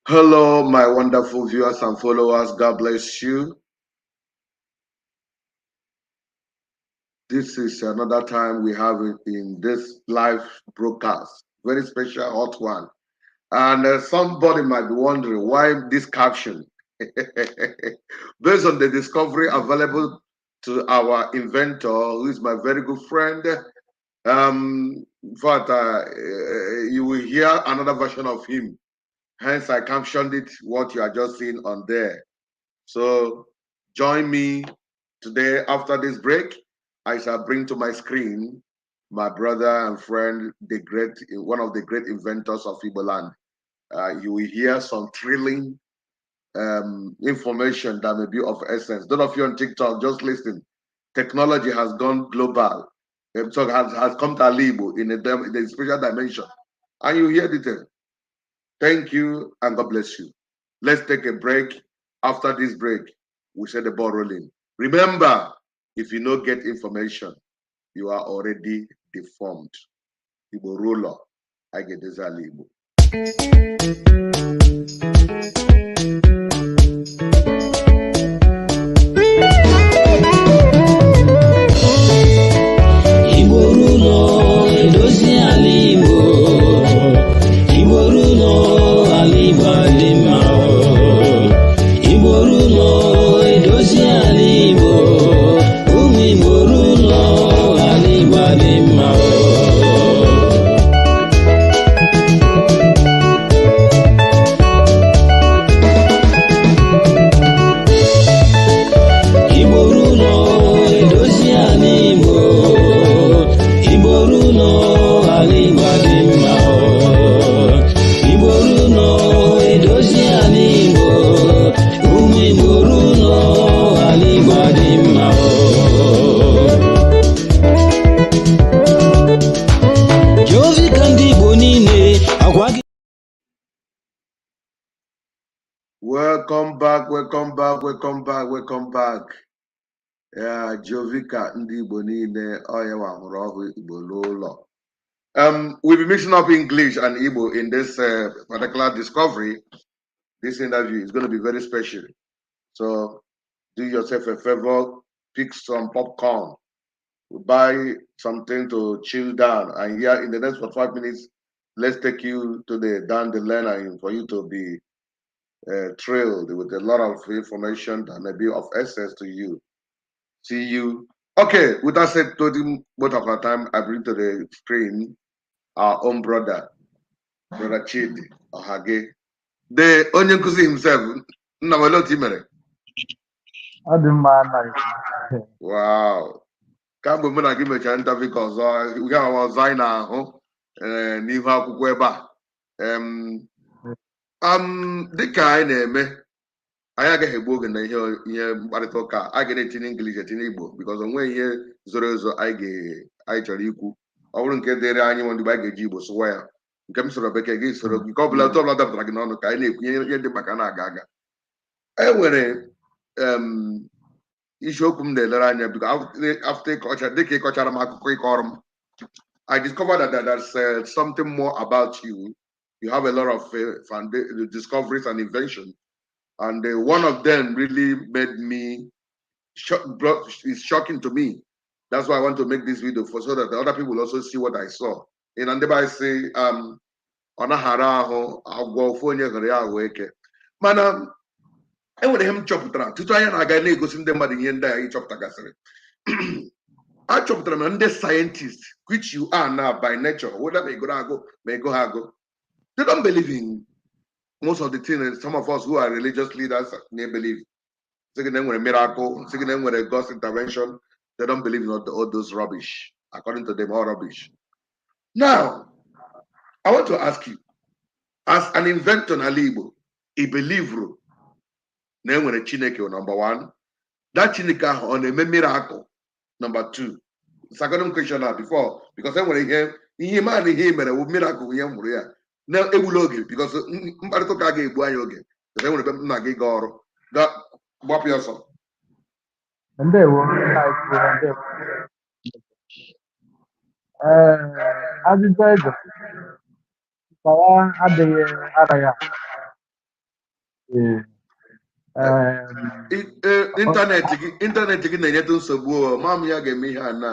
Hello, my wonderful viewers and followers. God bless you. This is another time we have it in this live broadcast. Very special, hot one. And somebody might be wondering why this caption. Based on the discovery available to our inventor, who is my very good friend. In fact, you will hear another version of him. Hence, I captioned it what you are just seeing on there. So join me today after this break. I shall bring to my screen my brother and friend, one of the great inventors of Igbo land. You will hear some thrilling information that may be of essence. Those of you on TikTok, just listen. Technology has gone global. So has come to Igbo in a special dimension. And you hear detail. Thank you and God bless you. Let's take a break. After this break, we set the ball rolling. Remember, if you don't get information, you are already deformed. Igbo ruler, I get this Igbo. Igbo ruler, edozi ala Igbo. Igbo ruler, ala Igbo dị mma. Igbo ruler, edozi ala Igbo. Ụmụ Igbo ruler, ala Igbo dị mma. Igbo ruler, edozi ala Igbo. Igbo ruler, ala Igbo dị mma. Igbo ruler, edozi ala Igbo. Ụmụ Igbo ruler, ala Igbo dị mma. Jovi ka ndị Igbo niile agwa gị. Welcome back, welcome back, welcome back, welcome back. Yeah, Jovika ndị Igbo niile oyewa hụrụ ọhụ Igbo n'ụlọ. We'll be mixing up English and Igbo in this particular discovery. This interview is going to be very special. So do yourself a favor, pick some popcorn, buy something to chill down. And here in the next 5 minutes, let's take you to down the lane and for you to be thrilled with a lot of information that may be of essence to you. See you. Okay, with that said, total both of our time, I bring to the screen our own brother Chidi Ohage. The onye nkuzi himself, Nnawelo Timere. Wow. Kamgbe mụ na gị mechara interview ka ọzọ, ihe ọzọ anyị na-ahụ n'ihu akwụkwọ ebe a. Dịka anyị na-eme, anyị agaghị egbu oge na ihe mkparịta ụka a ga na-etinye English etinye Igbo because onwe ihe zoro ezo anyị chọrọ ikwu. Ọ bụrụ nke dịrị anyị nwe ndị anyị ga-eji Igbo sụwa ya, nke m soro bekee gị soro nke ọ bụla otu ọbụla dapụtara gị n'ọnụ ka anyị na-ekwu ihe dị maka na-aga aga. E nwere isiokwu m na-elere anya dịka ịkọchara m akụkọ ịkọrọ m, I discovered that there's something more about you. You have a lot of discoveries and inventions. And one of them really made me is shocking to me. That's why I want to make this video so that the other people will also see what I saw. In Andeba I say, Onahara aho agwo fonye gere ya weke. Mana enwere hem chọpụtara tutu anya na-aga na-egosi ndị mmadụ ihe ndị a ịchọpụtagasịrị. I chọpụtara na ndị scientists, which you are now by nature, whether they go hago, they don't believe in most of the things. Some of us who are religious leaders, they believe. Second, then, when a miracle, second, then, when a God's intervention, they don't believe in all those rubbish. According to them, all rubbish. Now, I want to ask you, as an inventor in Igbo, a believer, then when a Chineke, number one, that Chineke on a miracle, number two. Second question before, because then when I hear man him and a miracle, now it will oge because mkparịta ụka ga-egbu anyị oge enwere ebe m na gị ga ọrụ gbapụ ya ọsọ. Ndewo, ajụjụ ego ka ya adịghị ara ya Internet gị na-enyetụ nsogbu mam ya ga-eme ihe a na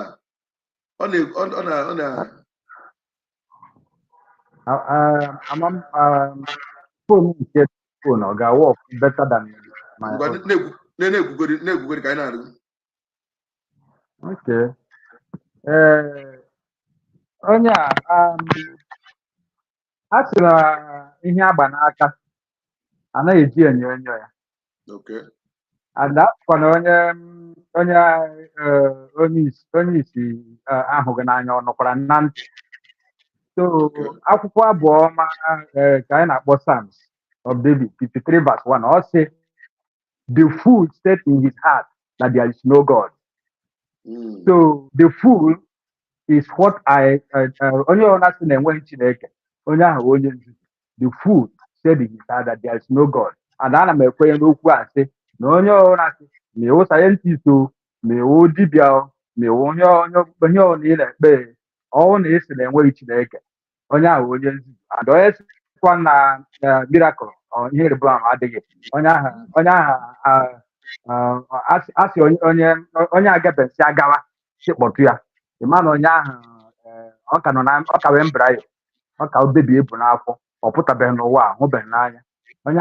phone nke phone ọ ga-work better than my own. na-egwugori ka anyị na-arụ. Okay. Onye a sị na ihe agba n'aka anaghị eji enyo enyo ya. Okay. And afọ na onye isi ahụ gị n'anya ọ nọkwara na ntị. So akwụkwọ abụọ ma ka anyị na-akpọ Psalms of David 53 verse 1 ọ sị the fool said in his heart that there is no God. So the fool is what onye ọna sị na enweghị Chineke onye ahụ onye nzuzu. The fool said in his heart that there is no God. And ana m ekwenye n'okwu a sị na onye ọna sị ma iwu sayentist o ma iwu dibịa o ma iwu onye ọ na-ile ekpe ọnwụ na esi na enweghị Chineke onye ahụ onye nzuzu. And onye sịkwa na miracle ihe ịrịba ama adịghị onye ahụ asị onye agabesi agawa chịkpọtụ ya ịma na onye ahụ ọ ka wee mbara ya ọ ka obebi ebu n'afọ ọ pụtabeghị n'ụwa a hụbeghị n'anya onye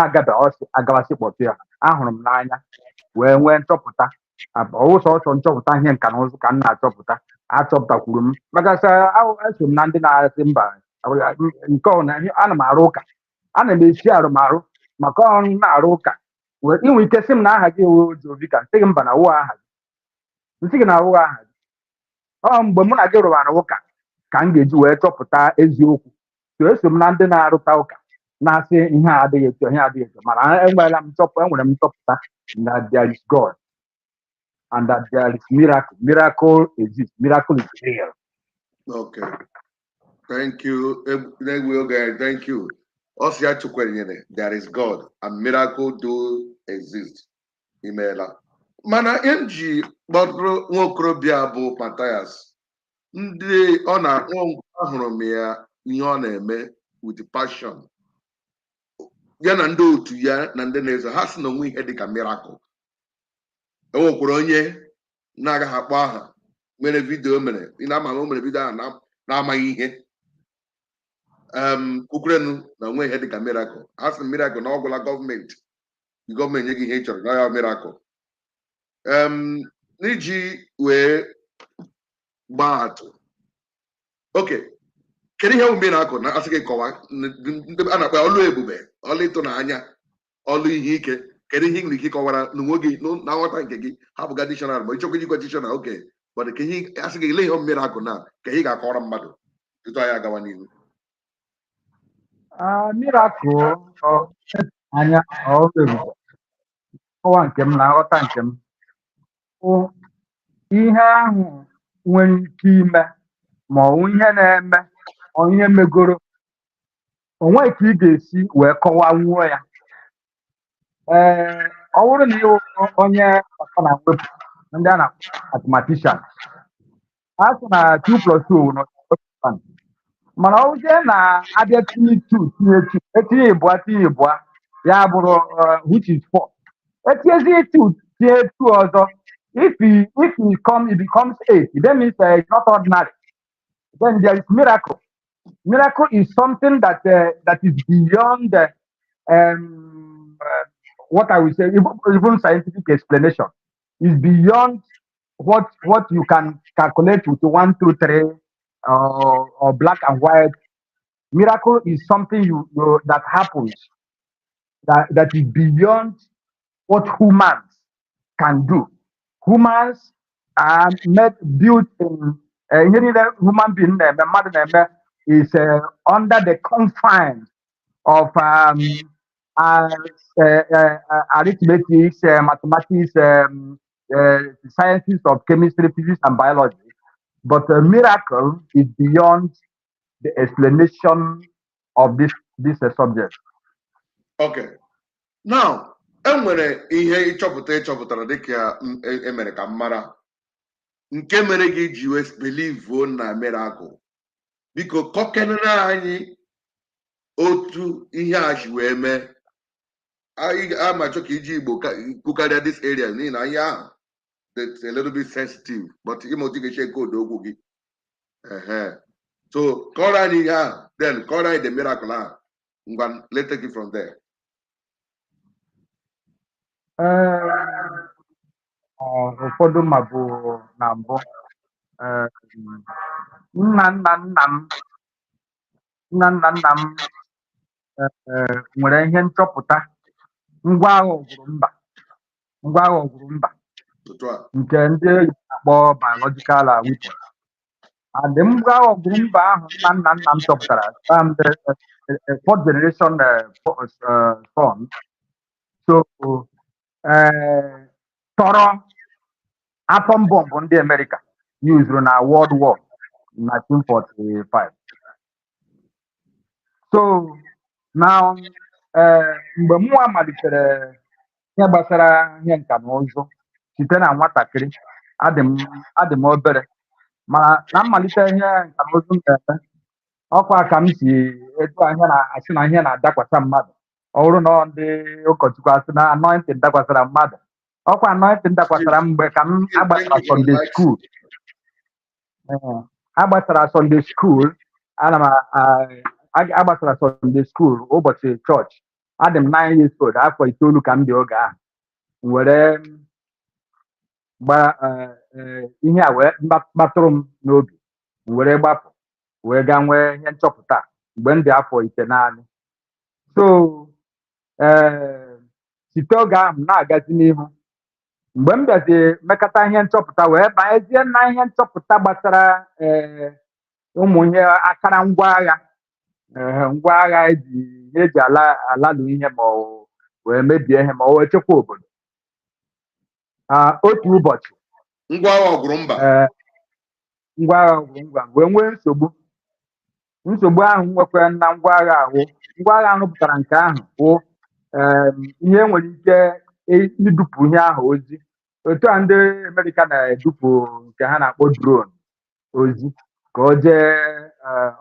agawasị kpọtụ ya ahụrụ m n'anya wee nwee nchọpụta ọwụsọ ọsọ nchọpụta ihe nka na ụzụ ka m na-achọpụta achọpụtakwuru m maka eso m na ndị na-asị mba nke ana m arụ ụka ana m esi arụmarụ maka ọrụ na-arụ ụka inwe ike sị m na aha gị ewe obi ka nsị gị mba na wụ aha gị nsị gị na awụ aha gị ọ mgbe mụ na gị rụwara ụka ka m ga-eji wee chọpụta eziokwu so eso m na ndị na-arụta ụka na-asị ihe a adịghị etu ihe adịghị etu mana enwere m nchọpụta na there is God and that there is miracle exists, miracle is real. Okay, thank you. Thank you. Also, there is God and miracle do exist. Imela. Mana MG gbadoro nwokorobịa bụ Mathias ndị ọ na-akpọ ahụrụ m ya ihe ọ na-eme with passion ya na ndị otu ya na ndị na-ezo ha si na onwe ihe dịka miracle. Enwekwara onye na-agaghị akpọ aha mere vidio mere na-amaghị o mere vidio ahụ na-amaghị ihe kwukwurenu na onwe ihe dịka miracle. Ha sị miracle na ọ gwụla gọọmenti nye gị ihe ị chọrọ na ya miracle. N'iji wee gbaa atụ oke kedu ihe omume na-akụ na asị gị kọwa a na-akpa ọlụ ebube ọlụ ịtụnanya ọlụ ihe ike kedu ihe nwere ike ịkọwara n'onwe gị na nghọta nke gị hapụga dictionary ma ịchọkwa ijikwa dictionary oke but ka ihe asị gị ile ihe omume na-akụ na ka ị ga-akọwara mmadụ tutu anyị agawa n'ihu. Miracle anya ọrụ ebube ọwa nke m na nghọta nke m ihe ahụ nwere ike ime ma ọ bụ ihe na-eme ọ ihe megoro onwe ka ị ga-esi wee kọwawuo ya. Ọ bụrụ na ịwụ onye ọsọ na mwepụ ndị a na mathematician ha sị na 2+2 na mana ọ bụzie na-abịa tinye 2 etinye ịbụa ya bụrụ which is 4 etinyezie 2 tinye 2 ọzọ if it becomes 8 that means it's not ordinary. Then there is miracle. Miracle is something that is beyond what I would say even scientific explanation is beyond what you can calculate with 1, 2, 3 or black and white. Miracle is something that happens that is beyond what humans can do. Humans are built in human being is under the confines of arithmetic, mathematics, sciences of chemistry, physics, and biology. But a miracle is beyond the explanation of this subject. Okay. Now, enwere ihe ịchọpụtara dịka emere ka mmara nke mere gị ji wee believe na miracle. Biko kọkenere anyị otu ihe a ji wee mee I'm a chucky Igbo Kukaria this area. Yeah, that's a little bit sensitive, but you must take a code. So Koran here, then Koran the miracle. Let's take it from there. Ụfọdụ ma bụ na mbụ nna nna m nwere ihe nchọpụta ngwa agha ọgwụrụ mba nke ndị na-akpọ biological weapon. And ngwa agha ọgwụrụ mba ahụ nna m chọpụtara fourth generation son. So tọrọ atom bomb ndị America used na World War 1945. So now mgbe mụnwa malitere ihe gbasara ihe nka na ụzụ site na nwatakịrị, adị m obere, mana na mmalite ihe nka na ụzụ na-eme ọkwa ka m si etu asị na ihe na-adakwasa mmadụ. Ọ bụrụ na ndị ụkọchukwu asị na anointing dakwasara mmadụ, ọkwa anointing dakwasara mgbe ka m agbasara Sunday school. Agbasara Sunday school, agbasara Sunday school ụbọchị chọọchị. Adị m 9 years old, afọ 9 ka m dị oge ahụ. Were ihe a wee kpatụrụ m n'obi, were gbapụ wee gaa nwee ihe nchọpụta mgbe m dị afọ 9. So site oge ahụ m na-agazi n'ihu. Mgbe m bịazi mekọta ihe nchọpụta wee banyezie na ihe nchọpụta gbasara ụmụ ihe akara ngwa agha eji alalụ ihe ma ọ wee mebie ihe ma ọ wee chekwa obodo. Otu ụbọchị ngwa agha ọgwụrụ mba wee nwee nsogbu ahụ nwekwara na ngwa agha ahụ pụtara nke ahụ bụ ihe nwere ike idupu ihe ahụ ozi, otu a ndị Amerịka na-edupu nke ha na-akpọ drone ozi ka o jee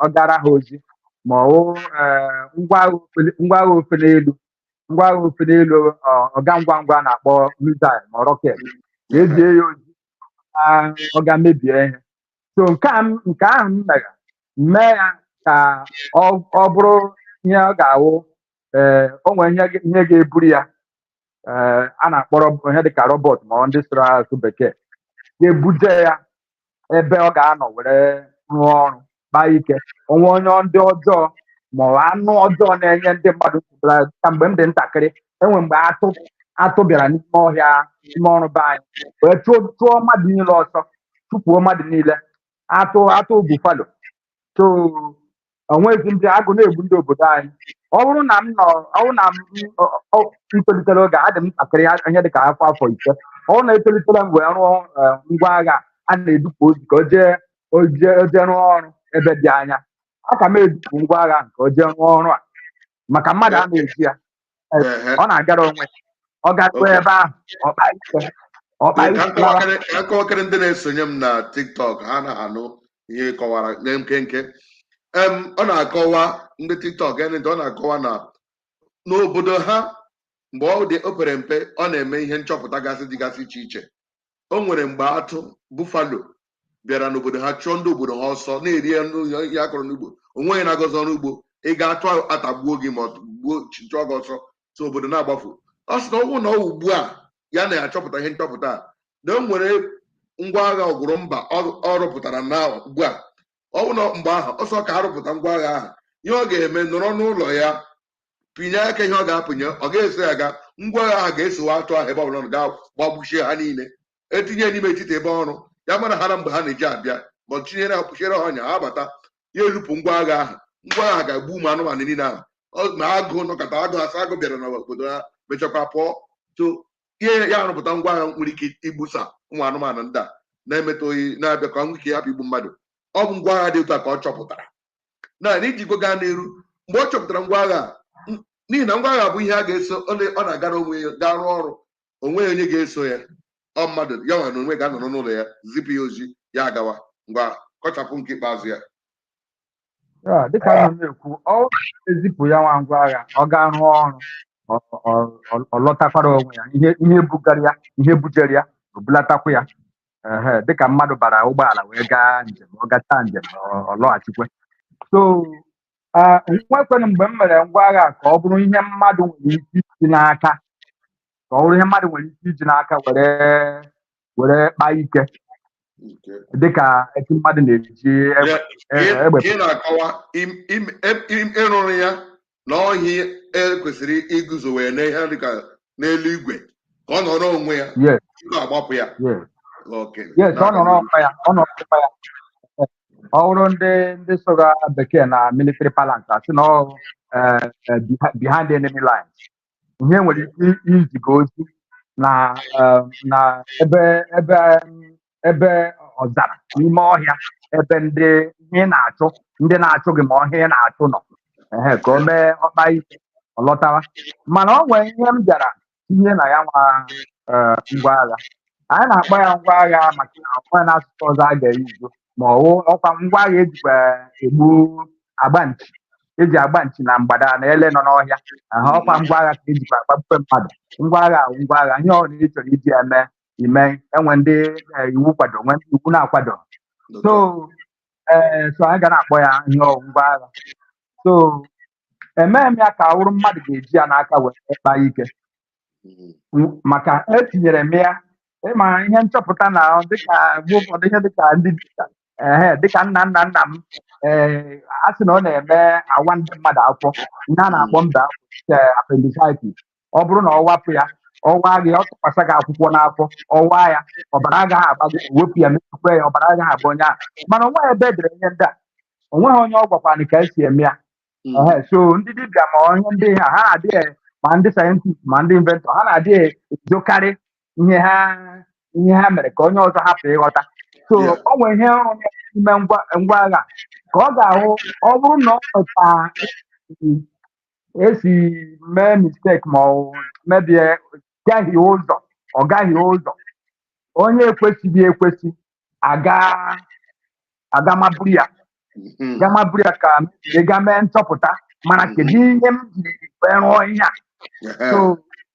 ọ gara ha ozi, ma ọ bụ ngwa agha ofe n'elu ọga ngwa ngwa na-akpọ missile ma rocket ka ejie ya ozi ọ ga mebie ihe. So nke ahụ m mee ya ka ọ bụrụ ihe ọ ga-awụ o nwere ihe ga-eburu ya a na-akpọrọ ihe dịka robot ma ọ ndị sụrụ asụ bekee ga-ebuje ya ebe ọ ga-anọ were rụọ ọrụ kpaa ike. Onwe onye ndị ọjọọ ma ọ anụ ọjọọ na-enye ndị mmadụ ka mgbe m dị ntakịrị, enwe mgbe atụ bịara n'ime ọhịa ime ọrụ be anyị wee chụọ mmadụ niile ọsọ, chụpụo mmadụ niile. Atụ bufalo. So onwezi ndị agụ na-egbu ndị obodo anyị. Ọ bụrụ na m tolitere oge adị m ntakịrị ihe dịka afọ 5. Ọ bụrụ na etolitere m wee rụọ ngwa agha a na-edupụ ozi ka o jee rụọ ọrụ ebe dị anya, aka m edupụ ngwa agha nke o jee rụọ ọrụ a maka mmadụ a na-eji ya ọ na-agara onwe ọ garuo ebe ahụ akọwakịrị ndị na-esonye m na TikTok ha na-anụ ihe kọwara nkenke. Ọ na-akọwa ndị TikTok ọ na-akọwa na n'obodo ha mgbe ọ dị opere mpe ọ na-eme ihe nchọpụta dịgasị iche iche. O nwere mgbe atụ bufalo bịara n'obodo ha chụọ ndị obodo ha ọsọ na-eri ihe akọrọ n'ugbo. Onweghị na-agọzi ọrụ ugbo, ị ga-atụ atagbuo gị ma ọ gbuo chụọ gị ọsọ, so obodo na-agbafu. Ọ sị na ọ bụrụ na ugbu a ya na-achọpụta ihe nchọpụta na o nwere ngwa agha ọgwụrụ mba ọ rụpụtara na ugbu a. Ọ bụ na mgbe ahụ ọsọ ka arụpụta ngwa agha ahụ, ihe ọ ga-eme nọrọ n'ụlọ ya pinye aka ihe ọ ga-apụnye, ọ ga-eso ya ga ngwa agha ahụ ga-esowe atụ ahụ ebe ọbụla ga-gbagbuchie ha niile, etinye n'ime etiti ebe ọrụ ya mara ha na mgbe ha na-eji abịa ma ọ tinyere ha kpuchiere ha ọnya ha bata ya elupụ ngwa agha ahụ. Ngwa agha ga-egbu ụmụ anụmanụ niile ahụ ma agụ nọkọta agụ bịara n'obodo ha mechakwa pụọ. So ihe ya arụpụta ngwa agha nwere ike igbusa ụmụ anụmanụ ndị a na-emeta oyi na-abịa ka nwee ike hapụ igbu mmadụ. Ọ bụ ngwa agha dị ụtọ ka ọ chọpụtara naanị iji gaa n'iru. Mgbe ọ chọpụtara ngwa agha n'ihi na ngwa agha bụ ihe a ga-eso ọ na-agara onwe ya gaa rụọ ọrụ, onwe ya onye ga-eso ya, ọ mmadụ ya nwere onwe ga-anọrọ n'ụlọ ya zipụ ya ozi ya agawa ngwa kọchapụ nke ikpeazụ ya. Dịka a na-ekwu, ọ ezipụ ya nwa ngwa agha ọ gaa rụọ ọrụ, ọ lọtakwara onwe ya ihe bujere ya o bulatakwa ya dịka mmadụ bara ụgbọala wee gaa njem ọ gachaa njem ọ lọghachikwe so nwekwenụ mgbe m mere ngwa agha ka ọ bụrụ ihe mmadụ nwere ike iji n'aka ka ọ bụrụ ihe mmadụ nwere ike iji n'aka were kpaa ike dịka etu mmadụ na-eji egbe ị na-akọwa ịrụrụ ya na ọhịa ekwesịrị iguzo wee na ihe dịka n'eluigwe ka ọ nọrọ onwe ya agbapụ ya yes ọ nọrọ onwe ya ọ bụrụ ndị soga bekee na military parlance asị na behind the enemy lines ihe nwere ike iziga ozi na ebe ọzara n'ime ọhịa ebe ndị na-achụ gị ma ọhịa ị na-achụ nọ ka o mee ọkpa ike ọ lọtawa mana ọ nwere ihe m bịara tinye na ya nwa ngwa agha anyị na-akpọ ya ngwa agha maka na onwe n'asụsụ ọzọ a ga-eyizo ma ọkwa ngwa agha ejikwa egbu eji agba nchi na mgbada na ele nọ n'ọhịa ọkwa ngwa agha ka ejikwa agbapụpe mmadụ ngwa agha ihe ọbụla ị chọrọ iji ime enwe ndị iwu kwado nwe ndị iwu na-akwado so anyị ga na-akpọ ya ihe ngwa agha so emeghị m ya ka ọ bụrụ mmadụ ga-eji ya n'aka wee kpaa ike maka etinyere m ya ịma ihe nchọpụta na dịka ụfọdụ ihe dịka ndị dịka nna m a sị na ọ na-eme awa ndị mmadụ afọ ihe a na-akpọ mba appendicitis ọ bụrụ na ọ wapụ ya ọwa gị ọ tụkwasị gị akwụkwọ n'afọ ọwa ya ọbara agaghị agbago wepụ ya mepụkwe ya ọbara agaghị agba onye ahụ mana onwe ebe edere ihe ndị a onweghị onye ọ gwakwana ka esi eme ya so ndị dibịa ma ihe ndị ha na-adịghị ma ndị sayentist ma ndị inventor ha na-adịghị ezokarị ihe ha mere ka onye ọzọ hapụ ịghọta so ọ nwere ihe onye ime ngwa agha ka ọ ga-ahụ ọ bụrụ na ọ nweta esi mee mistake ma ọ mebie ọ gaghị ụzọ onye ekwesịghị ekwesị aga maburu ya ka ị ga mee nchọpụta mana kedu ihe m jiri rụọ ihe a so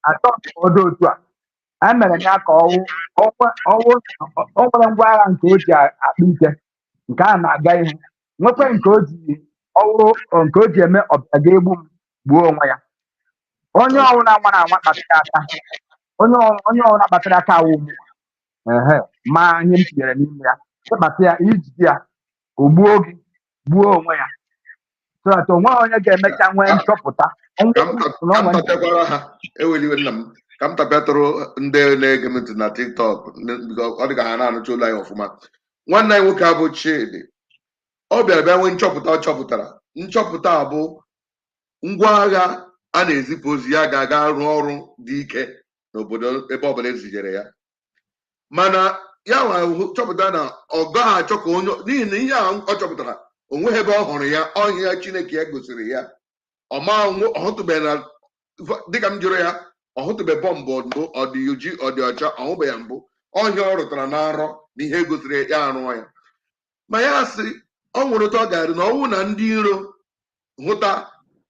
atọ ọdụ otu a emere ya ka o nwere ngwa agha nke o ji akpa ike nke a na-aga ihu nwekwe nke o ji eme ọbịa ga-egbu m gbuo onwe ya onye ọbụla nwara anwa kpatara aka awụ m ma ihe m tinyere n'ime ya ịkpata ya ijide ya o gbuo gị gbuo onwe ya so that onweghị onye ga-emecha nwee nchọpụta ka m tapịatụrụ ndị na-ege m ntị na TikTok ọ dị ka ha na-anụcha ụlọ anyị ọfụma nwanne anyị nwoke abụ Chidi ọ bịa nwee nchọpụta ọ chọpụtara nchọpụta bụ ngwa agha a na-ezipụ ozi ya ga-aga rụọ ọrụ dị ike n'obodo ebe ọbụla ezijere ya mana ya chọpụta na ọ gaghị achọ ka onye n'ihi na ihe a ọ chọpụtara onweghị ebe ọ hụrụ ya ọhịa Chineke ya gosiri ya ọhụtụbeghị na dịka m jụrụ ya ọhụtụbeghị bọmbụ mbụ ọ dị oji ọ dị ọcha ọhụbeghị mbụ ọhịa ọ rụtara na nrọ na ihe gosiri ya arụọ ya ma ya sị ọ nwere otu ọ ga-adị na ọnwụ na ndị iro hụta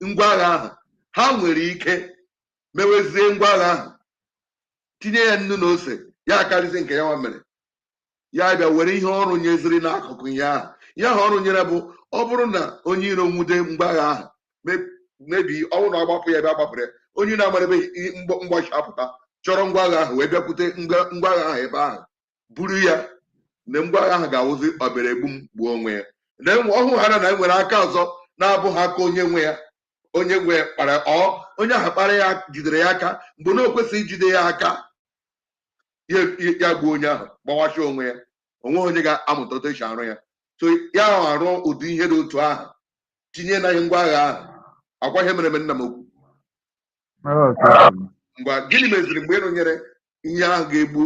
ngwa agha ahụ ha nwere ike mewezie ngwa agha ahụ tinye ya nnu na ose ya akarịsị nke ya nwa mere ya bịa were ihe ọrụ nyeziri n'akụkụ ya ahụ ihe ahụ ọrụ nyere bụ ọ bụrụ na onye iro nwude ngwa agha ahụ mebi ọnwụ na agbapụ ya bịa gbapụrụ ya onye na-amarebe mgbachi apụta chọrọ ngwa agha ahụ wee bịakwute ngwa agha ahụ ebe ahụ buru ya na ngwa agha ahụ ga-awụzi ọbịara egbu m gbuo onwe ya na ọhụụ ha na enwere aka ọzọ na-abụghị aka onye nwe ya onye nwe kpara onye ahụ kpara ya jidere ya aka mgbe na o kwesịghị ijide ya aka ya gbuo onye ahụ gbawachi onwe ya onwe onye ga-amụta otu esi arụ ya so ya ahụ arụ ụdị ihe dị otu ahụ tinye na ihe ngwa agha ahụ akwa ihe mere nna m okwu ngwa gịnị meziri mgbe ịrụnyere ihe ahụ ga-egbu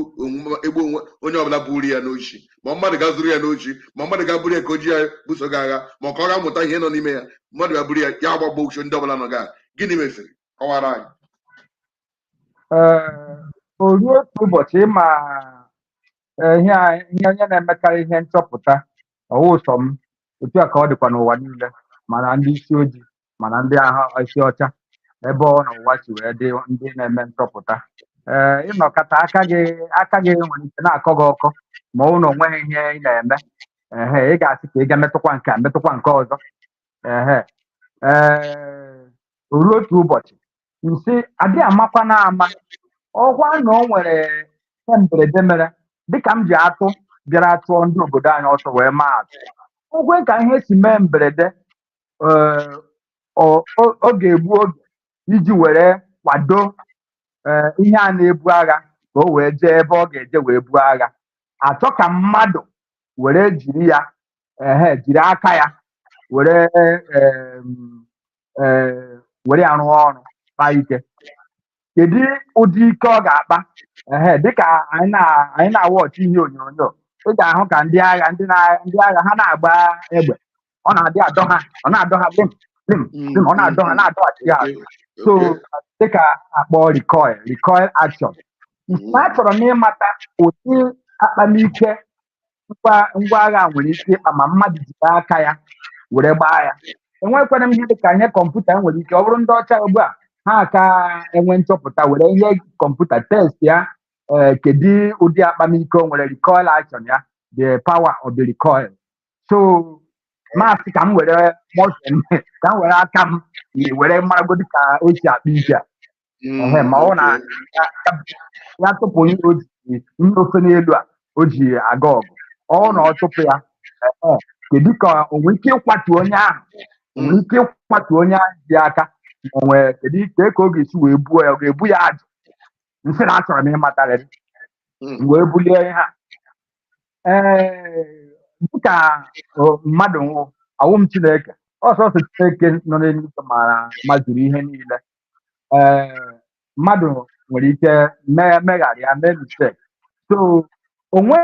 onye ọbụla buru ya n'ochi ma mmadụ ga-zụrụ ya n'ochi ma mmadụ ga-buru ya ka o ji ya buso gị agha ma ọ ka ọ ga-amụta ihe nọ n'ime ya mmadụ ga-buru ya ya agbagbo uche ndị ọbụla nọ gaa gịnị meziri kọwara anyị o ruo otu ụbọchị ma ihe onye na-emekarị ihe nchọpụta ọwụsọ m otu a ka ọ dịkwa n'ụwa niile mana ndị isi ojii mana ndị agha isi ọcha ebe ọ n'ụwa si wee dị ndị na-eme nchọpụta ịnọkọta aka gị nwere ike na-akọ gị ọkọ ma ọ na onweghị ihe ị na-eme ị ga-asị ka ị ga metụkwa nke a metụkwa nke ọzọ ehe ruo otu ụbọchị nsị adịghị amakwa na ama ọkwa na o nwere ihe mberede mere dịka m ji atụ bịara tụọ ndị obodo anyị ọsọ wee maa atụ ogwe ka ihe si mee mberede ọ ga-egbu oge iji were kwado ihe a na-ebu agha ka o wee jee ebe ọ ga-eje wee buo agha achọ ka mmadụ were jiri ya jiri aka ya were ya rụọ ọrụ kpaa ike kedu ụdị ike ọ ga-akpa dịka anyị na-awọchị ihe onyonyo ị ga-ahụ ka ndị agha ha na-agba egbe ọ na-adị adọ ha ọ na-adọ ha lim ọ na-adọ ha na-adọghachi ya so dịka akpọ recoil action a chọrọ m ịmata ụdị akpamike ngwa agha nwere ike ịkpa ma mmadụ jiri aka ya were gbaa ya enwekwara m ihe dịka ihe kọmputa nwere ike ọ bụrụ ndị ọcha ugbu a ha aka enwe nchọpụta were ihe kọmputa test ya kedu ụdị akpamike o nwere recoil action ya the power of the recoil so maasị ka m were ka m were aka m were maragodi ka o si akpa ike a ma ọ na ya tụpụ ihe ofe n'elu a o ji aga ọgụ ọ na ọ tụpụ ya kedu ka o nwere ike ịkwatu onye ahụ nwere ike ịkwatu onye ahụ ji aka onwe kedu ka ọ ga-esi wee buo ya ọ ga-ebu ya ajụ nsị na achọrọ m ịmatarịrị wee bulie ha dịka mmadụ nwụ awụm Chineke ọsọsọ Chineke nọ n'eluigwe mazuru ihe niile mmadụ nwere ike megharịa mee mistake so onwe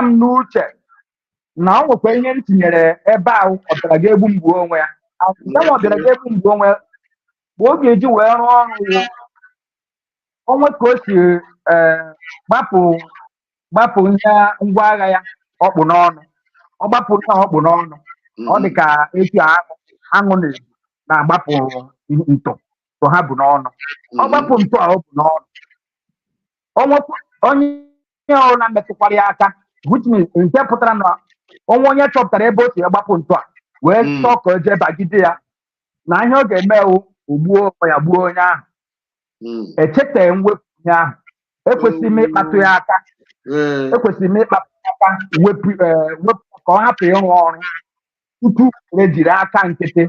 m n'uche na ọ nwekwa ihe m tinyere ebe ahụ ọbịara ga-egbu mgbu onwe ya nke ọ bịara ga-egbu mgbu onwe ya bụ ọ ga-eji wee rụọ ọrụ onwe ka o si gbapụ ihe ngwa agha ya ọkpụ n'ọnụ ọ gbapụrụ ya ọkpụ n'ọnụ ọ dị ka etu aṅụ na-agbapụ ntụ ha bụ n'ọnụ ọ gbapụ ntụ a ọ bụ n'ọnụ onye ọbụla metụkwara ya aka which means nke pụtara na onye chọpụtara ebe o si agbapụ ntụ a wee chọọ ka o jee bagide ya na ihe ọ ga-eme ogbuo ya gbuo onye ahụ echetaghị mwepụ onye ahụ ekwesịrị m ịkpatụ ya aka wepụ ka ọ hapụ ịrụ ọrụ tupu were jiri aka nkịtị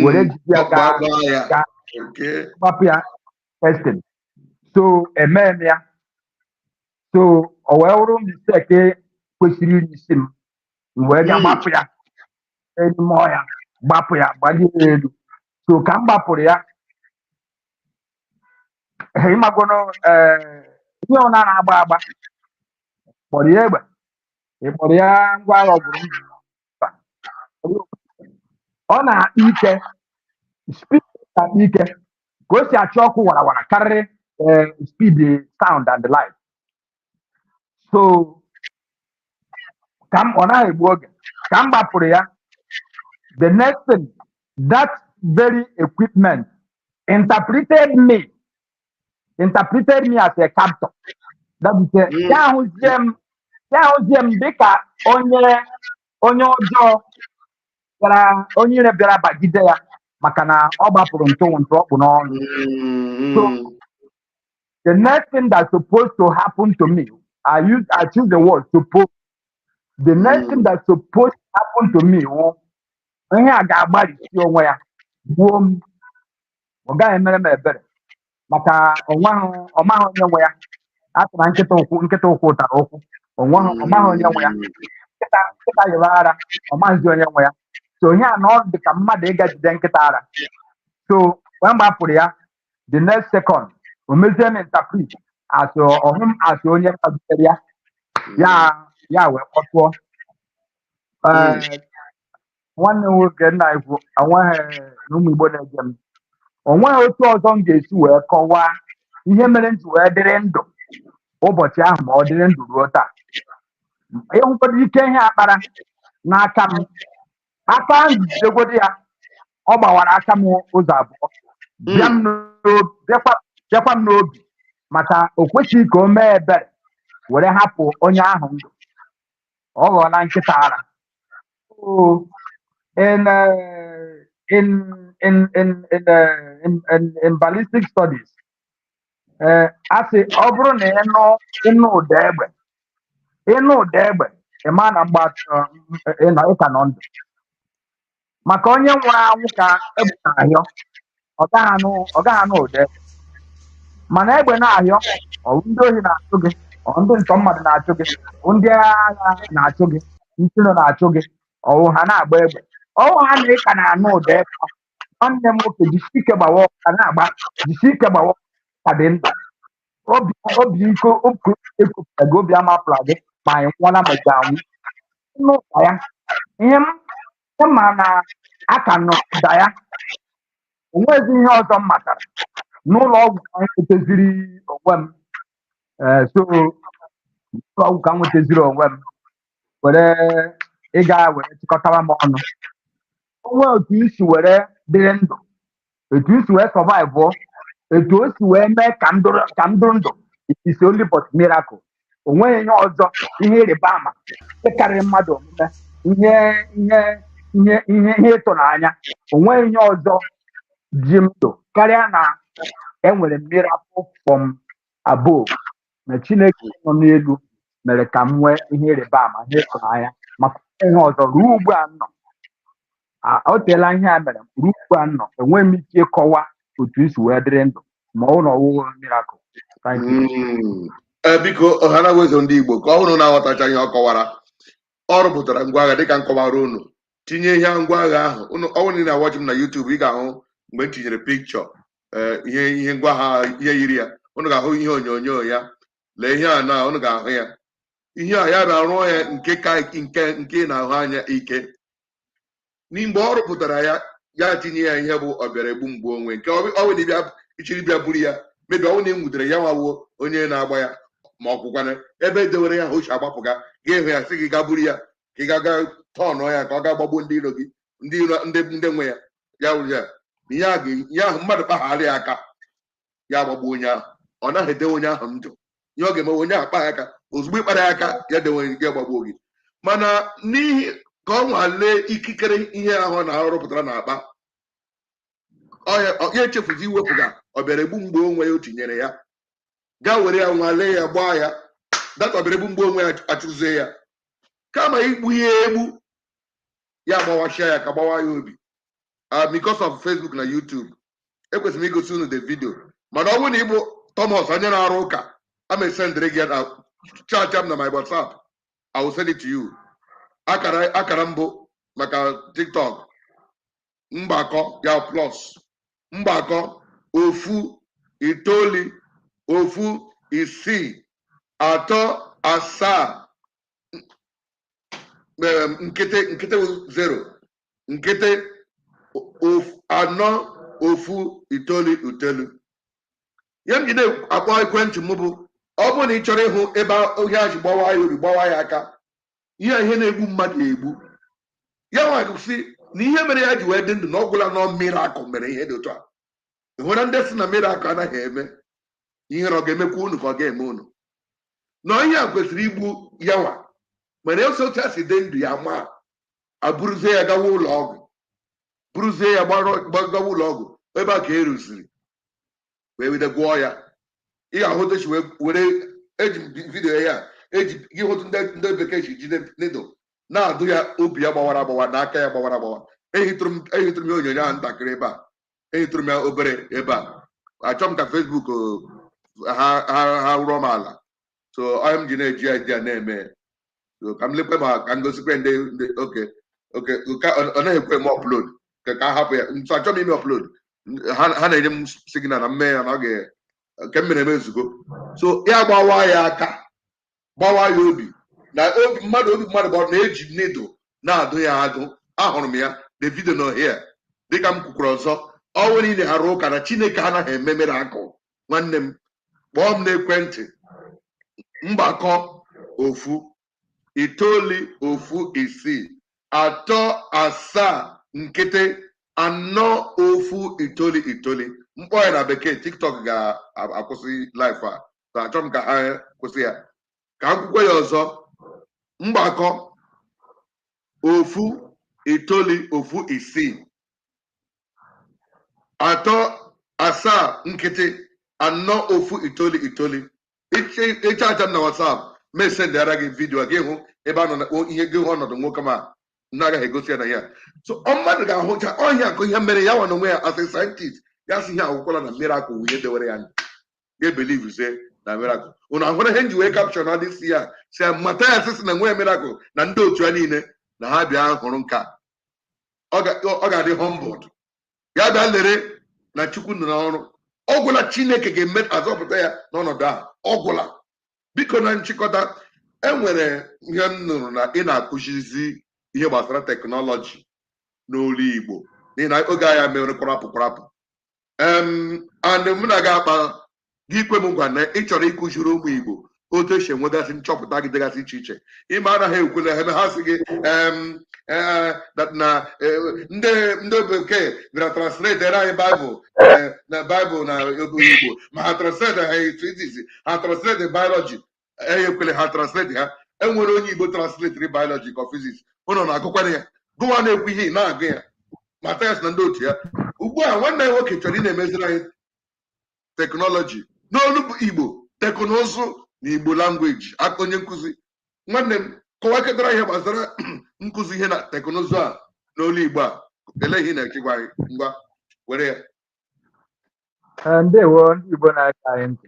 were jide ya gbapụ ya testing so emee m ya so o wee wụrụ mistake kwesịrị iri isi m wee ga gbapụ ya n'ime ọhịa gbapụ ya gbalie elu so ka m gbapụrụ ya ịmagono ihe ọ na-agba agba kpọrọ ya egbe ịkpọrọ ya ngwa agha ọgụrụ ọ na-akpa ike speed na-akpa ike ka o si achị ọkụ warawara karịrị speed sound and light so ọ naghị egbu oge ka m gbapụrụ ya the next thing that very equipment interpreted me as a captor ya ahụzie m dịka onye ọjọọ onye ire bịara bagide ya maka na ọ gbapụrụ ntụ ọkpụ n'ọnụ so the next thing that's supposed to happen to me I choose the word supposed the next thing that's supposed to happen to me ihe a ga-agbalịsi onwe ya gbuo m ọ gaghị emere m ebere maka ọmaghị onye nwe ya atụra nkịta ụkwụ ụtara ụkwụ ọmaghị onye nwe ya nkịta yịrị ara ọmaghịzi onye nwe ya so ihe a na ọ dị ka mmadụ ịga jide nkịta ara so mgbe m gbapụrụ ya the next second o mezie m interpret ọhụm asị onye kpazitere ya wee kpọtụọ nwanne m nwoke nna ikwu onweghị na ụmụ Igbo na-eje m onweghị otu ọzọ m ga-esi wee kọwaa ihe mere m ji wee dịrị ndụ ụbọchị ahụ ma ọ dịrị ndụ ruo taa ịhụkwado ike ihe akpara n'aka m aka njidegodi ya ọ gbawara aka m ụzọ abụọ bịakwa m n'obi maka o kwesịghị ka o mee ebere were hapụ onye ahụ ndụ ọ ghọọla nkịta ara. So, in in ballistic studies, asị ọ bụrụ na ịnụ ụda egbe ịma na ịka nọ ndụ maka onye nwụrụ anwụ ka egbe na-ahịọ ọ gaghị anụ ụda egbe mana egbe na-ahịọ ọwụ ndị ohi na-achụ gị ọ ndị ntọ mmadụ na-achụ gị ọ ndị agha na-achụ gị ntụnụ na-achụ gị ọwụ ha na-agba egbe ọwụ ha na ịka na-anụ ụda egbe nwanne m nwoke jisie ike gbawa ọka na-agba jisie ike gbawa ka dị ndụ obi iko ekopụta gị obi amapụla gị ma anyị nwụọla ma ji anwụ n'ụka ya ihe ma na aka n'ụda ya onwezi ihe ọzọ m matara n'ụlọ ọgwụ ka m nwetaziri onwe m so n'ụlọ ọgwụ ka m nwetaziri onwe m were ịga were chịkọtawa m ọnụ onwe otu isi were dịrị ndụ etu isi wee sọvaịvụ etu o si wee mee ka m dụrụ ndụ is only but miracle onweghị ihe ọzọ ihe ịrịba ama ịkarịrị mmadụ omume ihe ịtụnanya onweghị ihe ọzọ ji m ndụ karịa na enwere miracle from above na Chineke nọ n'elu mere ka m nwee ihe ịrịba ama ihe ịtụnanya maka ihe ọzọ ruo ugbu a nọ o teela ihe a mere ruo ugbu a nọ enweghị m ike ịkọwa otu isi wee dịrị ndụ ma ọ na ọwụwụ miracle. Biko ọhana wezo ndị Igbo ka ọ hụrụ na-aghọtacha ihe ọ kọwara ọ rụpụtara ngwa agha dịka nkọwara unu tinye ihe ngwa agha ahụ ọnwụ niile na-awọchi m na YouTube ị ga-ahụ mgbe m tinyere pikchọ ihe ngwa agha ihe yiri ya unu ga-ahụ ihe onyonyo ya lee ihe a na unu ga-ahụ ya ihe a ya bịa rụọ ya nke na-ahụ anya ike mgbe ọ rụpụtara ya tinye ya ihe bụ ọbịara egbu mgbe onwe nke ọnwụ bịa ichiri bịa buru ya mebi ọnwụ na enwudere ya nwawo onye na-agba ya ma ọ kwụkwana ebe edewere ya ochi agbapụga ga-ehụ ya sị gị ga buru ya ka ị ga tọnụ ya ka ọ ga-agbagbo ndị iro gị ndị nwe ya ya wuru ya ihe ahụ mmadụ kpaghara ya aka ya agbagbo onye ahụ ọ naghị edewe onye ahụ ndụ ihe ọ ga-eme onye ahụ kpa ya aka ozugbo ịkpara ya aka ya dewe gị agbagbo gị mana n'ihi ka ọ nwalee ikikere ihe ahụ na arụpụtara na akpa ya echefuzi iwepụga ọ bịara egbu mgbe onwe ya o tinyere ya gaa were ya nwalee ya gbaa ya data ọ bịara egbu mgbe onwe ya achụzie ya kama igbu ya egbu ya gbawachia ya ka gbawa ya obi because of Facebook na YouTube ekwesịrị m igosi unu the video mana ọ bụrụ na ịbụ Thomas onye na-arụ ụka amesendịrị gị na chacha m na my WhatsApp I will send it to you akara mbụ maka TikTok mgbakọ ya plus mgbakọ 1 9 1 6 3 7 nkịtị 0 nkịtị 4 1 9 ya m jide akpọ ekwentị m bụ ọ bụrụ na ị chọrọ ịhụ ebe ohe a ji gbawa ya obi gbawa ya aka ihe na-egbu mmadụ egbu ya nwa si na ihe mere ya ji wee dị ndụ na ọ gwụla nọ miracle mere ihe dị otu a hụra ndị si na miracle anaghị eme ihe na ọ ga-emekwa unu ka ọ ga-eme unu na onye a kwesịrị igbu ya nwa mana ose otu a si dị ndụ ya ma abụrụzie ya gawa ụlọ ọgwụ bụrụzie ya gawa ụlọ ọgwụ ebe a ka e rụziri wee bido gwọọ ya ị ga-ahụta chi were eji vidiyo ya eji gị hụtụ ndị bekee ji jide nedo na-adụ ya obi ya gbawara agbawa na aka ya gbawara agbawa ehitụrụ m ya onyonyo ahụ ntakịrị ebe a ehitụrụ m ya obere ebe a achọ m ka Facebook ha rụọ m ala so onye m ji na-eji idea na-eme so ka m lekwe ma ka m gosikwe ndị oke ọ naghị ekwe m upload ka a hapụ ya nso achọ m ime upload ha na-enye m signal na mme ya na ọ ga nke m mere emezugo so ya gbawa ya aka gbawa ya obi na obi mmadụ bụ na-eji nedo na-adụ ya adụ ahụrụ m ya the video nọ here dịka m kwukwuru ọzọ ọnwụ niile ha rụ ụka na Chineke anaghị eme miracle nwanne m kpọọ m n'ekwentị mgbakọ 1 9 1 6 3 7 nkịtị 4 1 9 9 mkpọ ya na bekee TikTok ga-akwụsị live a so achọ m ka ha kwụsị ya ka akwụkwọ ya ọzọ mgbakọ ofu itoli ofu isii atọ asaa nkịtị anọ ofu itoli itoli ịcha acha m na WhatsApp mesendara gị vidiyo gị hụ ebe a nọ na ihe gị hụ ọnọdụ nwoke ma na-agaghị egosi ya na ya so mmadụ ga-ahụcha ọhịa akụ ihe mere ya nwa n'onwe ya as a scientist ya si ihe akwụkwọla na miracle ihe dewere ya ga-ebelieve se na miracle unu ahụrụ ihe nji wee caption ọ dị si ya si ya Mathias si na nwe miracle na ndị otu ya niile na ha bịa hụrụ nka ọ ga-adị humbled ya bịa lere na Chukwu nọ n'ọrụ ọgwụla Chineke ga-eme azọpụta ya n'ọnọdụ a ọgwụla biko na nchịkọta enwere ihe m nụrụ na ị na-akụzizi ihe gbasara teknọlọji n'olu Igbo n'ihi na oge agha mere kwarapụ and mụ na gị akpa gị ikwe m ngwa na ị chọrọ ịkụziri ụmụ Igbo otu esi enwegasị nchọpụta gị dịgasị iche iche ime anaghị ekwele ebe ha sị gị na ndị bekee bịara translate anyị baịbụl na Igbo ma ha translate ha physics ha translate biology ekwele ha translate ha enwere onye Igbo translate biology ka physics ụnọ na-agụkwara ya gụwa na-ekwu ihe na-agụ ya Mathias na ndị otu ya ugbu a nwanne ya nwoke chọrọ ị na-emeziri anyị teknọlọji n'olu Igbo teknụzụ na Igbo langweji aka onye nkụzi nwanne m kọwakọtara ihe gbasara nkụzi ihe na teknụzụ a n'olu Igbo a ele ihe na-echekwa anyị ngwa were ya ndewo ndị Igbo na-ege anyị ntị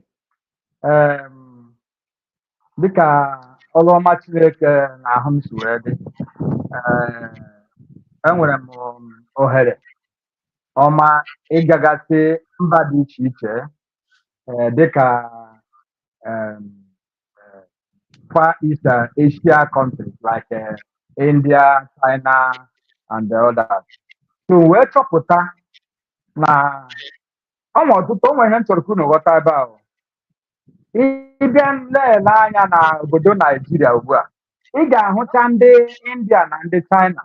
dịka ọrụ ọma Chineke na ahụ m si wee dị enwere m ohere ọma ịgagasị mba dị iche iche dịka Far East Asia countries like India, China, and the others. So wee chọpụta na ọtụtụ onwe ihe nchọrọ ka unu ghọta ebe ahụ ịbịa nlele anya na obodo Naijiria ugbu a ị ga-ahụcha ndị India na ndị China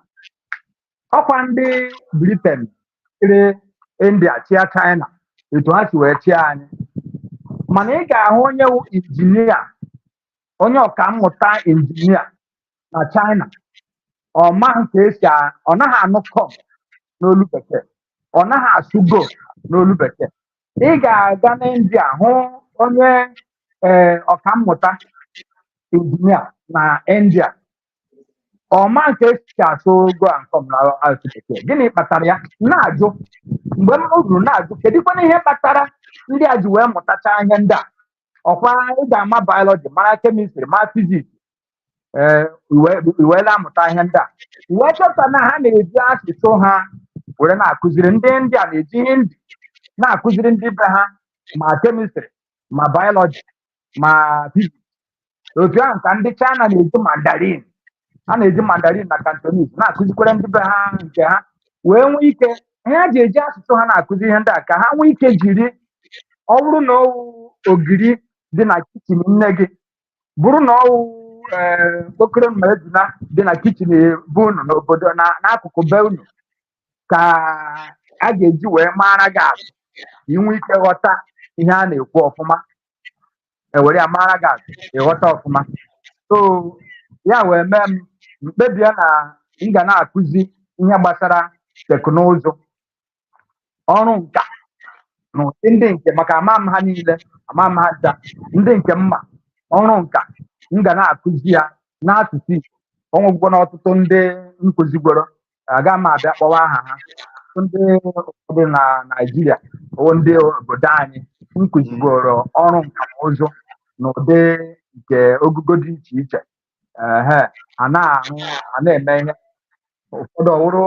ọkwa ndị Britain chịrị India chịa China etu ha si wee chịa anyị mana ị ga-ahụ onye injinia onye ọkammụta injinia na China ọ naghị anụ kọm n'olu bekee ọ naghị asụ go n'olu bekee ị ga-aga na India hụ onye ọkammụta injinia na India ọma nke esi asụ go nkọm na asụ bekee gịnị kpatara ya na-ajụ mgbe m ruru na-ajụ kedụkwana ihe kpatara ndị a ji wee mụtacha ihe ndị a ọkwa ị ga-ama biology mara kemistri mara fiziks iweela amụta ihe ndị a wee chọpụta na ha na-eji asụsụ ha were na-akụziri ndị India na-eji Hindi na-akụziri ndị be ha ma kemistri ma biology ma fiziks otu ahụ ka ndị China na-eji Mandarin ha na-eji Mandarin na Cantonese na-akụzikwere ndị be ha nke ha wee nwee ike ihe ha ji eji asụsụ ha na-akụzi ihe ndị a ka ha nwee ike jiri ọ bụrụ na ogiri dị na kichin nne gị bụrụ na okoro mma ejuna dị na kichin be unu n'obodo n'akụkụ be unu ka a ga-eji wee mara gị atụ inwe ike ghọta ihe a na-ekwu ọfụma ewere ya mara gị atụ ịghọta ọfụma so ya wee mee m mkpebie na m ga na-akụzi ihe gbasara teknụzụ ọrụ nka n'ụdị ndị nke maka ama m ha niile ama m ha ncha ndị nke mma ọrụ nka m ga na-akụzi ya n'asụsụ Igbo ọnwụgwọ n'ọtụtụ ndị nkụzigworo aga m abịa kpọwa aha ha ndị obodo na Naijiria ndị obodo anyị nkụzigworo ọrụ nka na ụzụ n'ụdị nke ogugo dị iche iche a na-eme ihe ụfọdụ ọwụrụ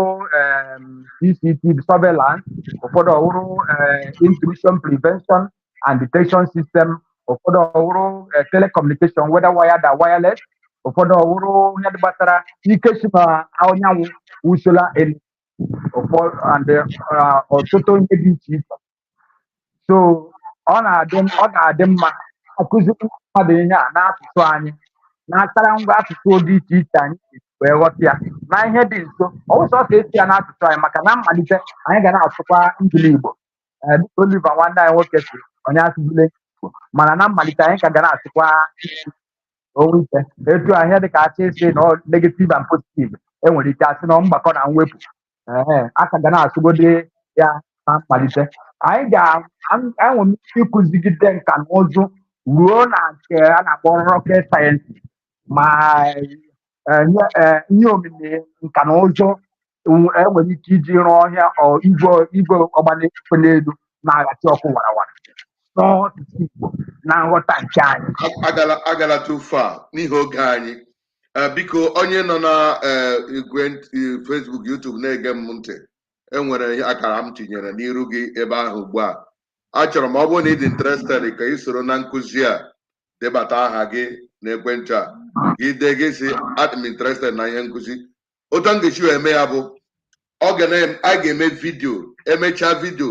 CCTV surveillance ụfọdụ ọwụrụ intrusion prevention and detection system ụfọdụ ọwụrụ telecommunication whether wired or wireless ụfọdụ ọwụrụ ihe gbasara ike si na anyanwụ usola elu ọtụtụ ihe dị iche iche so ọ ga-adị mma akụziri mmadụ ihe a n'asụsụ anyị na-akara ngwa asụsụ dị iche iche anyị wee ghọta ya na ihe dị nso ọ bụ sọsọ esi ya n'asụsụ anyị maka na mmalite anyị ga na-asụkwa ngili Igbo Oliver nwanne anyị nwoke si onye asụsụle mana na mmalite anyị ka ga na-asịkwa onwe ike etu a ihe dịka asị isi na negative and positive enwere ike asị na mgbakọ na mwepụ aka ga na-asụgode ya na mmalite anyị ga-enwe ike ịkụzigide nka na ụzụ ruo na nke a na-akpọ rocket science ma ihe omimi nka na ụzụ enwere ike iji rụọ ọhịa igwe ọgbanekwe n'elu na-aghachi ọkụ warawara n'ọtụtụ Igbo na nghọta nke anyị agala too far n'ihi oge anyị biko onye nọ na Facebook YouTube na-ege m ntị enwere akara m tinyere n'iru gị ebe ahụ ugbu a achọrọ m ọ bụrụ na ị dị interested ka ị soro na nkụzi a debata aha gị na ekwentị a gị dee gị si adị m interested na ihe nkụzi otu m ga-esi eme ya bụ a ga-eme vidio emechaa vidio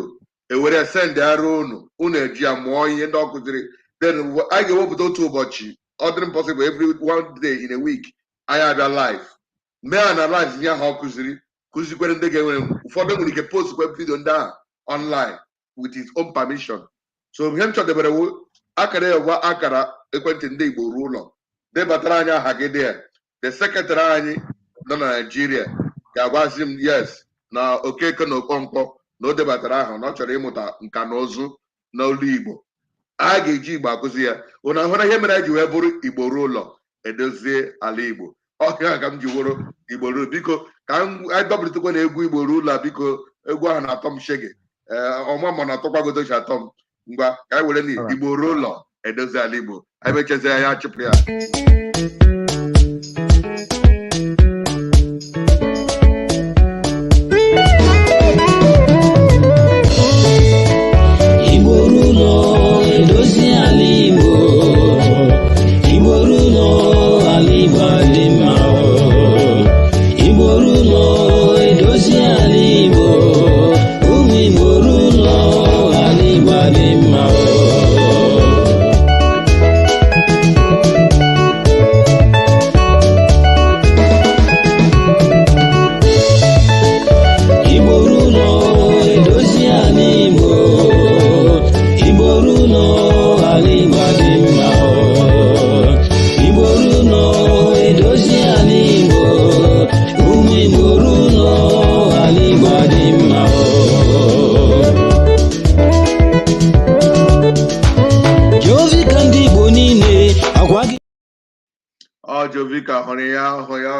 ewere send arụ unu eji ya mụọ ihe ndị ọ kụziri then a ga-ewepụta otu ụbọchị ọ dịrị possible every one day in a week anyị abịa live mee analyze ihe ahụ ọ kụziri kụzikwere ndị ga-enwere ụfọdụ nwere ike postkwe vidio ndị ahụ online with his own permission so ihe m chọdebere akara ewa akara ekwentị ndị Igbo ruo ụlọ debatara anyị aha gị dị the secretary anyị nọ na Nigeria ga-agwazi m yes na Okeke na Okonkwo na o debatara aha na ọ chọrọ ịmụta nka na ụzụ n'olu Igbo a ga-eji Igbo akụzi ya ụna hụrụ ihe mere ji wee bụrụ Igbo ruo ụlọ edozie ala Igbo ọhịa ka m ji wụrụ Igbo ruo biko ka anyị dọpụtakwa na egwu Igbo ruo ụlọ biko egwu ahụ na-atọ m shege ọma ma na-atọkwagodochi atọ m ngwa ka anyị were na Igbo ruo ụlọ edozi ala Igbo anyị mechazie ya chụpụ ya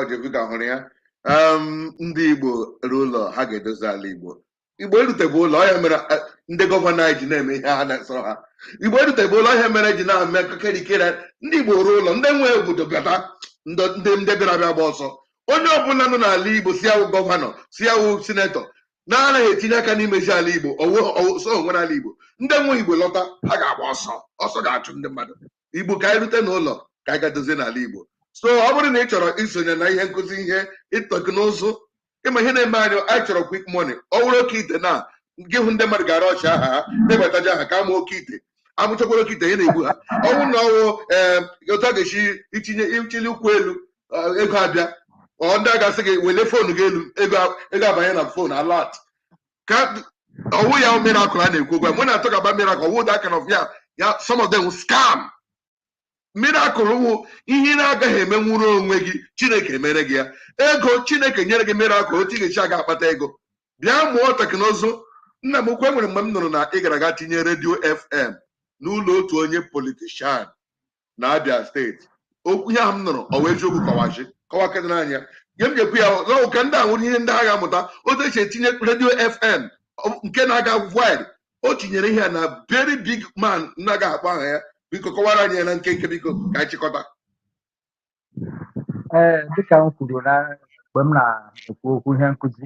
Jovika hụrụ ya ndị Igbo ruo ụlọ ha ga-edozi ala Igbo erutebe ụlọ ọhịa mere ndị gọvanọ anyị ji na-eme ihe ha na-esọ ha Igbo erutebe ụlọ ọhịa mere ji na-eme kekerikere ndị Igbo ruo ụlọ ndị nwe obodo bịata ndị bịara abịa gba ọsọ onye ọbụla nọ n'ala Igbo si awụ gọvanọ si awụ sinetọ na-anaghị etinye aka n'imezi ala Igbo so onwe n'ala Igbo ndị nwe Igbo lọta ha ga-agba ọsọ ga-achụ ndị mmadụ Igbo ka anyị rute n'ụlọ ka anyị ga-dozie n'ala Igbo so ọ bụrụ na ị chọrọ isonye na ihe nkụzi ihe teknụzụ ịma ihe na-eme anyị chọrọ quick money ọ bụrụ oke ite na gị hụ ndị mmadụ gara ọchị aha ha debataja aha ka ama oke ite amụchakwara oke ite ihe na-egbu ha ọ bụrụ na ọwụ otu a ga-esi ichili ụkwụ elu ego abịa ndị a ga-asị gị wele foonu gị elu ego abanye na foonu alat ka ọwụ ya miracle a na-ekwu okwu mụ na-atọ gaba miracle ọwụ that kind of ya some of them scam miracle wụ ihe na-agaghị emenwuru onwe gị Chineke emere gị ya ego Chineke nyere gị miracle otu ị ga-echi aga akpata ego bịa mụọ teknụzụ nna m ukwu enwere mgbe m nụrụ na ị gara aga tinye redio FM n'ụlọ otu onye politishan na Abia steeti okwu ihe ahụ m nụrụ ọ wee eziokwu kọwakịrị n'anya ihe m ga-ekwu ya ụka ndị a nwere ihe ndị ha ga-amụta otu esi etinye redio FM nke na-aga wide o tinyere ihe na very big man na-agaghị akpọ aha ya biko kọwara anyị na nkenke biko ka anyị chịkọta dịka m kwuru na mgbe m na-ekwu okwu ihe nkụzi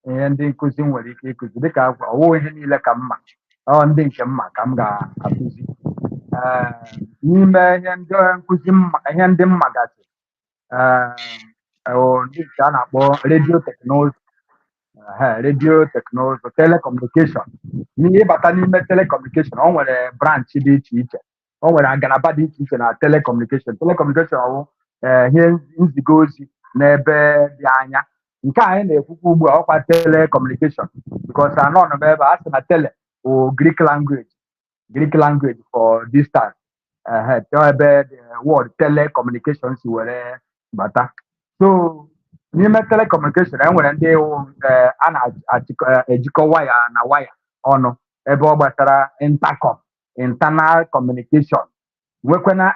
ihe ndị nkụzi nwere ike ịkụzi dịka ọwụwa ihe niile ka mma ndị nke mma ka m ga-akụzi n'ime ihe ndị nkụzi ihe ndị mma gasị ndị nke a na-akpọ redio teknụzụ telecommunication n'ihe ịbata n'ime telecommunication o nwere branch dị iche iche o nwere ngalaba dị iche iche na telecommunication ọwụ ihe nziga ozi n'ebe dị anya nke anyị na-ekwukwa ugbu a ọkwa telecommunication because anọ nọ ebe a sị na tele or Greek language for distance. The word telecommunications were better. So, n'ime telecommunication enwere ndị a na-ejikọ waya na waya ọnụ ebe ọ gbasara intercom, internal communication, nwekwana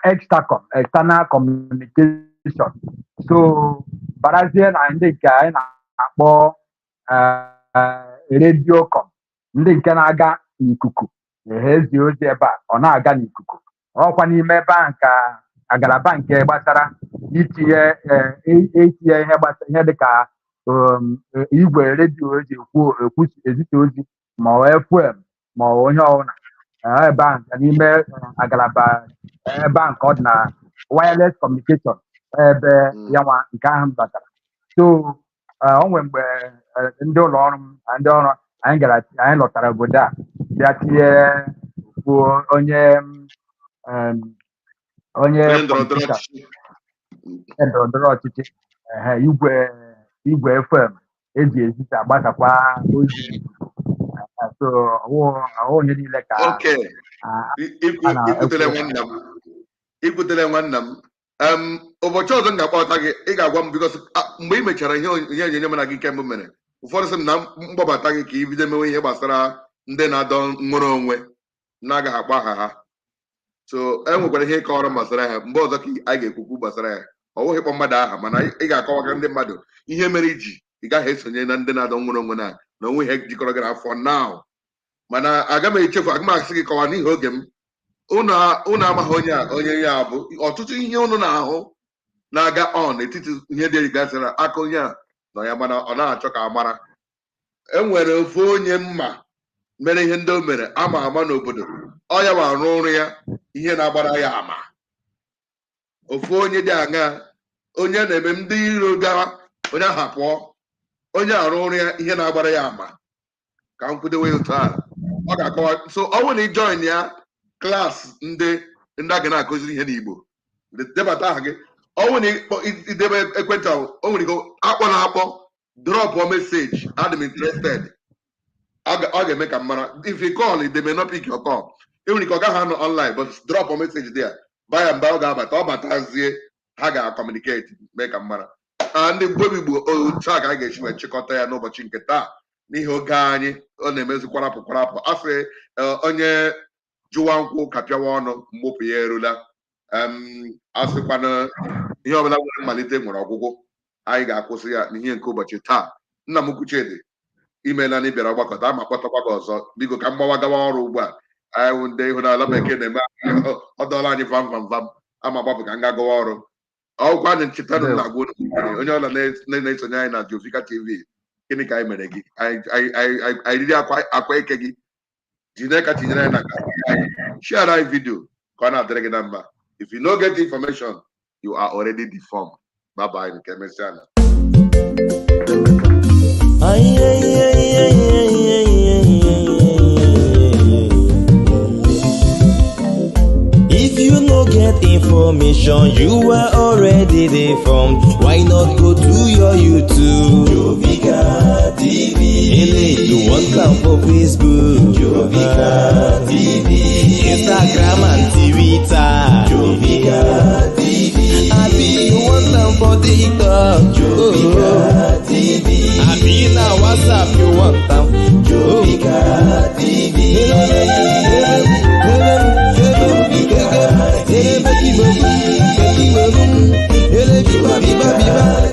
external communication. So, barazie na ndị nke anyị na-akpọ radiocom, ndị nke na-aga n'ikuku ezi ozi ebe a ọ na-aga n'ikuku. Ọkwa n'ime ebe ahụ ka agalaba nke gbasara itinye ihe dịka igwe redio eji ezite ozi ma ọ FM ma ọ onye ọbụla ebe ahụ ka n'ime agalaba ebe ahụ ka ọ dị na wireless communication ebe ya nwa nke ahụ batara. So o nwere mgbe ndị ụlọ ọrụ ndị ọrụ anyị lọtara obodo a bịa tinye onye ndọrọndọrọ ọchịchị igwe FM eji ezite agbasakwa ozi. So onye niile ka ikwutere nwanna m ụbọchị ọzọ m ga-akpọta gị, ị ga-agwa m bikos mgbe ị mechara ihe onyonyo m na gị kemgbe mere ụfọdụ sị m na mgbabata gị ka ị bido mewe ihe gbasara ndị na-adọ nwere onwe na-agaghị akpọ aha ha. So e nwekwara ihe ịkọrọ gbasara ya mgbe ọzọ ka anyị ga-ekwukwu gbasara ya. Ọ bụghị ịkpọ mmadụ aha, mana ị ga-akọwaga ndị mmadụ ihe mere iji ị gaghị esonye na ndị na-adọ nwere onwe na onwe ihe jikọrọ gị n'afọ now. Mana aga m echefu, aga m asị gị kọwa n'ihi oge m. Unu amaghị onye ya bụ ọtụtụ ihe unu na-ahụ na-aga n'etiti ihe dị gasịra aka onye a nọ ya, mana ọ na-achọ ka a mara. E nwere ofu onye mma mere ihe ndị o mere ama n'obodo, ọ ya ma arụ ọrụ ya ihe na-agbara ya ama. Ofu onye dị aṅa, onye na-eme ndị iro gawa onye ahụ pụọ, onye arụ ọrụ ya ihe na-agbara ya ama. Ka m kwudewe otu a ọ ga-akọwa. So ọ bụrụ na ị join ya klaasị ndị a ga na-akụziri ihe n'Igbo, debata aha gị. Ọ bụrụ na idebe ekwentị ahụ, o nwere ike akpọ drop message, I'm interested. Ọ ga-eme ka m mara. If you call, they may not pick your call. Even if you can't online, but drop a message there. By and by, ọ batazie, ha ga-communicate, mee ka m mara. Ndị Igbo otu a ka a ga-esi wee chịkọta ya n'ụbọchị nke taa n'ihi oge anyị ọ na-emezi kwarapụ. Asị onye jụwa nkwụ ka pịawa ọnụ mgbupụ ya erula. Asịkwana ihe ọbụla nwere mmalite nwere ọgwụgwụ. Anyị ga-akwụsị ya n'ihe nke ụbọchị taa. Nna m Kwuchidi, imeela na ị bịara ọgbakọ, ama akpọtakwa gị ọzọ. Biko ka m gawa ọrụ ugbu a. Anyị wụ ndị ịhụnala bekee na-eme ọ dọọla anyị vam ama gbapụ ka m ga gawa ọrụ. Ọgwụkwa anyị ncheta na agwa onye ọla na-esonye anyị na Jovika TV. Gịnị ka anyị mere gị? Anyị riri akwa eke gị. Jide ka tinyere anyị na anyị share anyị vidio ka ọ na-adịrị gị na mma. If you don't get the information, you are already deformed. Bye bye. Nke mesịa na. If you no get information, you are already deformed. Why not go to your YouTube? Jovika TV. You want come for Facebook? Jovika TV. Instagram and Twitter? Jovika TV. Abi you want come for TikTok? Jovika TV. Abi na WhatsApp you want come? Jovika TV. Baby, baby, baby, baby, baby, baby, baby, baby, baby, baby,